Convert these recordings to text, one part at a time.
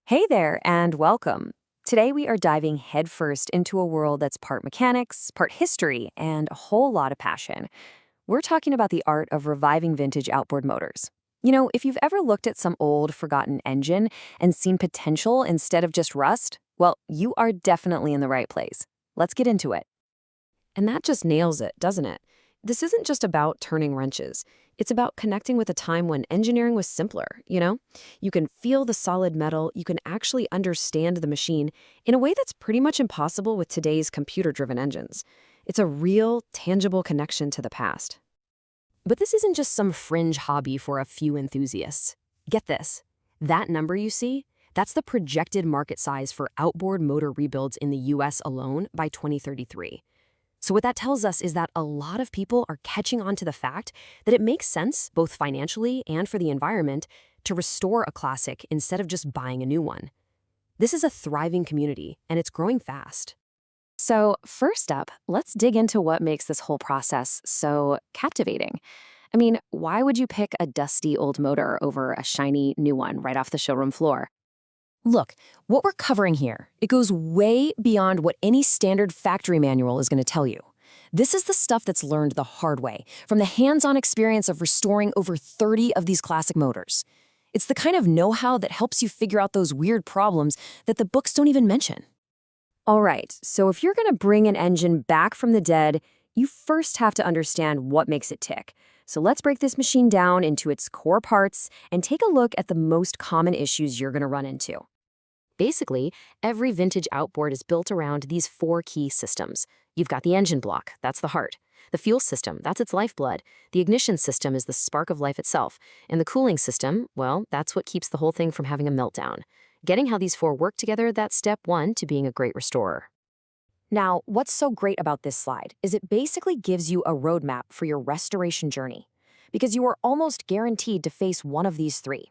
Hey there, and welcome. Today we are diving headfirst into a world that's part mechanics, part history, and a whole lot of passion. We're talking about the art of reviving vintage outboard motors. If you've ever looked at some old, forgotten engine and seen potential instead of just rust, well, you are definitely in the right place. Let's get into it. And that just nails it, doesn't it? This isn't just about turning wrenches. It's about connecting with a time when engineering was simpler. You can feel the solid metal, you can actually understand the machine in a way that's pretty much impossible with today's computer-driven engines. It's a real, tangible connection to the past. But this isn't just some fringe hobby for a few enthusiasts. Get this. That number you see, that's the projected market size for outboard motor rebuilds in the US alone by 2033. So what that tells us is that a lot of people are catching on to the fact that it makes sense, both financially and for the environment, to restore a classic instead of just buying a new one. This is a thriving community, and it's growing fast. So first up, let's dig into what makes this whole process so captivating. Why would you pick a dusty old motor over a shiny new one right off the showroom floor? Look, what we're covering here, it goes way beyond what any standard factory manual is going to tell you. This is the stuff that's learned the hard way, from the hands-on experience of restoring over 30 of these classic motors. It's the kind of know-how that helps you figure out those weird problems that the books don't even mention. All right, so if you're going to bring an engine back from the dead, you first have to understand what makes it tick. So let's break this machine down into its core parts and take a look at the most common issues you're going to run into. Basically, every vintage outboard is built around these four key systems. You've got the engine block, that's the heart. The fuel system, that's its lifeblood. The ignition system is the spark of life itself. And the cooling system, well, that's what keeps the whole thing from having a meltdown. Getting how these four work together, that's step one to being a great restorer. Now, what's so great about this slide is it basically gives you a roadmap for your restoration journey, because you are almost guaranteed to face one of these three.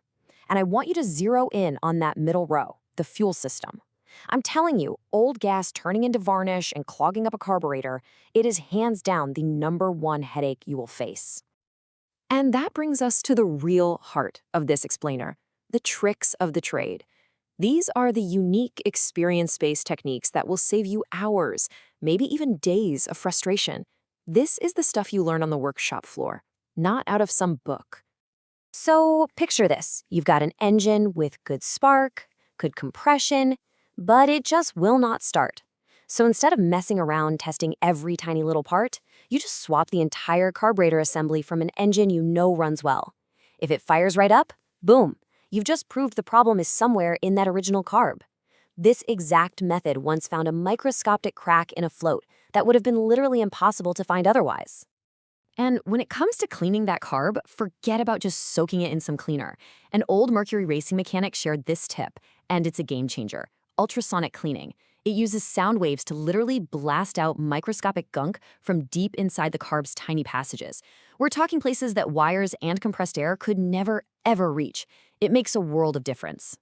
And I want you to zero in on that middle row, the fuel system. I'm telling you, old gas turning into varnish and clogging up a carburetor, it is hands down the #1 headache you will face. And that brings us to the real heart of this explainer, the tricks of the trade. These are the unique experience-based techniques that will save you hours, maybe even days of frustration. This is the stuff you learn on the workshop floor, not out of some book. So picture this. You've got an engine with good spark, good compression, but it just will not start. So instead of messing around testing every tiny little part, you just swap the entire carburetor assembly from an engine you know runs well. If it fires right up, boom. You've just proved the problem is somewhere in that original carb. This exact method once found a microscopic crack in a float that would have been literally impossible to find otherwise. And when it comes to cleaning that carb, forget about just soaking it in some cleaner. An old Mercury racing mechanic shared this tip, and it's a game changer: ultrasonic cleaning. It uses sound waves to literally blast out microscopic gunk from deep inside the carb's tiny passages. We're talking places that wires and compressed air could never, ever reach. It makes a world of difference.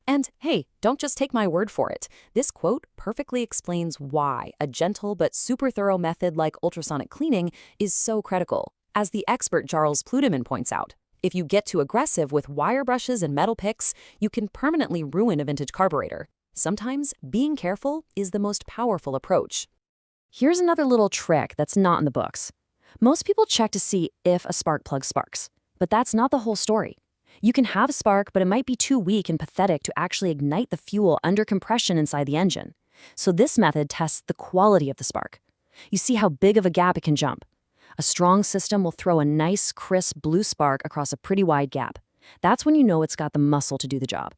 And hey, don't just take my word for it. This quote perfectly explains why a gentle but super thorough method like ultrasonic cleaning is so critical. As the expert Charles Pluteman points out, if you get too aggressive with wire brushes and metal picks, you can permanently ruin a vintage carburetor. Sometimes being careful is the most powerful approach. Here's another little trick that's not in the books. Most people check to see if a spark plug sparks, but that's not the whole story. You can have a spark, but it might be too weak and pathetic to actually ignite the fuel under compression inside the engine. So this method tests the quality of the spark. You see how big of a gap it can jump. A strong system will throw a nice, crisp blue spark across a pretty wide gap. That's when you know it's got the muscle to do the job.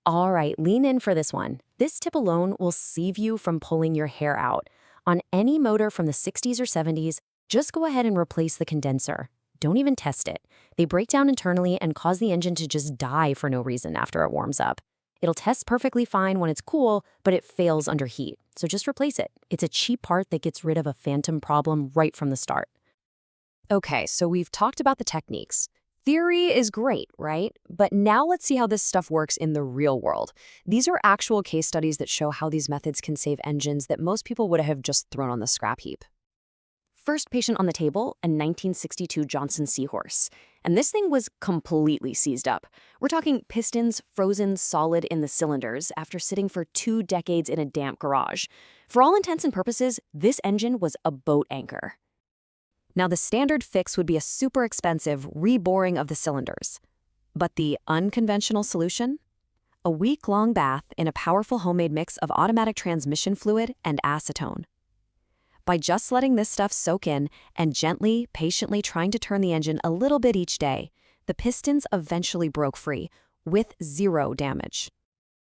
All right, lean in for this one. This tip alone will save you from pulling your hair out. On any motor from the 60s or 70s, just go ahead and replace the condenser. Don't even test it. They break down internally and cause the engine to just die for no reason after it warms up. It'll test perfectly fine when it's cool, but it fails under heat. So just replace it. It's a cheap part that gets rid of a phantom problem right from the start. Okay, so we've talked about the techniques. Theory is great, right? But now let's see how this stuff works in the real world. These are actual case studies that show how these methods can save engines that most people would have just thrown on the scrap heap. First patient on the table, a 1962 Johnson Seahorse. And this thing was completely seized up. We're talking pistons frozen solid in the cylinders after sitting for 2 decades in a damp garage. For all intents and purposes, this engine was a boat anchor. Now, the standard fix would be a super expensive reboring of the cylinders. But the unconventional solution? A week-long bath in a powerful homemade mix of automatic transmission fluid and acetone. By just letting this stuff soak in and gently, patiently trying to turn the engine a little bit each day, the pistons eventually broke free, with 0 damage.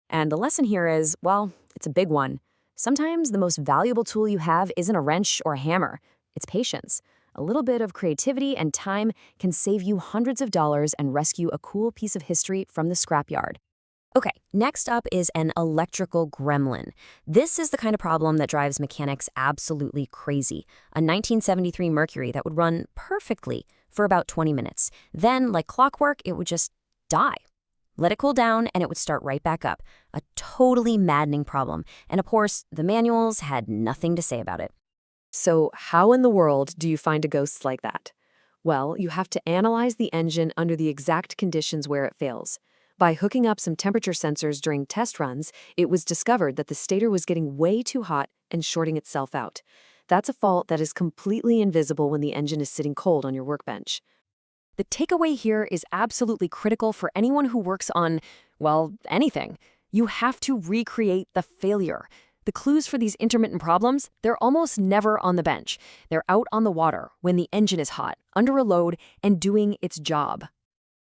And the lesson here is, well, it's a big one. Sometimes the most valuable tool you have isn't a wrench or a hammer. It's patience. A little bit of creativity and time can save you hundreds of dollars and rescue a cool piece of history from the scrapyard. Okay, next up is an electrical gremlin. This is the kind of problem that drives mechanics absolutely crazy. A 1973 Mercury that would run perfectly for about 20 minutes. Then, like clockwork, it would just die. Let it cool down and it would start right back up. A totally maddening problem. And of course, the manuals had nothing to say about it. So how in the world do you find a ghost like that? Well, you have to analyze the engine under the exact conditions where it fails. By hooking up some temperature sensors during test runs, it was discovered that the stator was getting way too hot and shorting itself out. That's a fault that is completely invisible when the engine is sitting cold on your workbench. The takeaway here is absolutely critical for anyone who works on, well, anything. You have to recreate the failure. The clues for these intermittent problems, they're almost never on the bench. They're out on the water when the engine is hot, under a load, and doing its job.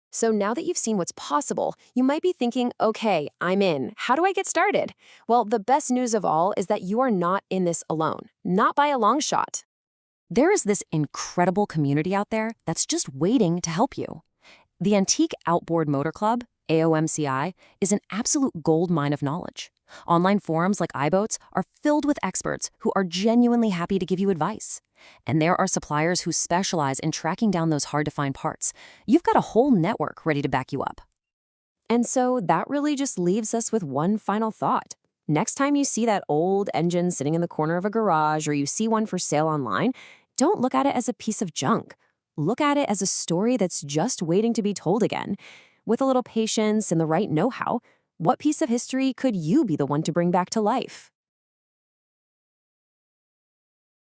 So now that you've seen what's possible, you might be thinking, okay, I'm in. How do I get started? Well, the best news of all is that you are not in this alone, not by a long shot. There is this incredible community out there that's just waiting to help you. The Antique Outboard Motor Club, AOMCI, is an absolute goldmine of knowledge. Online forums like iBoats are filled with experts who are genuinely happy to give you advice. And there are suppliers who specialize in tracking down those hard-to-find parts. You've got a whole network ready to back you up. And so that really just leaves us with one final thought. Next time you see that old engine sitting in the corner of a garage or you see one for sale online, don't look at it as a piece of junk. Look at it as a story that's just waiting to be told again. With a little patience and the right know-how, what piece of history could you be the one to bring back to life?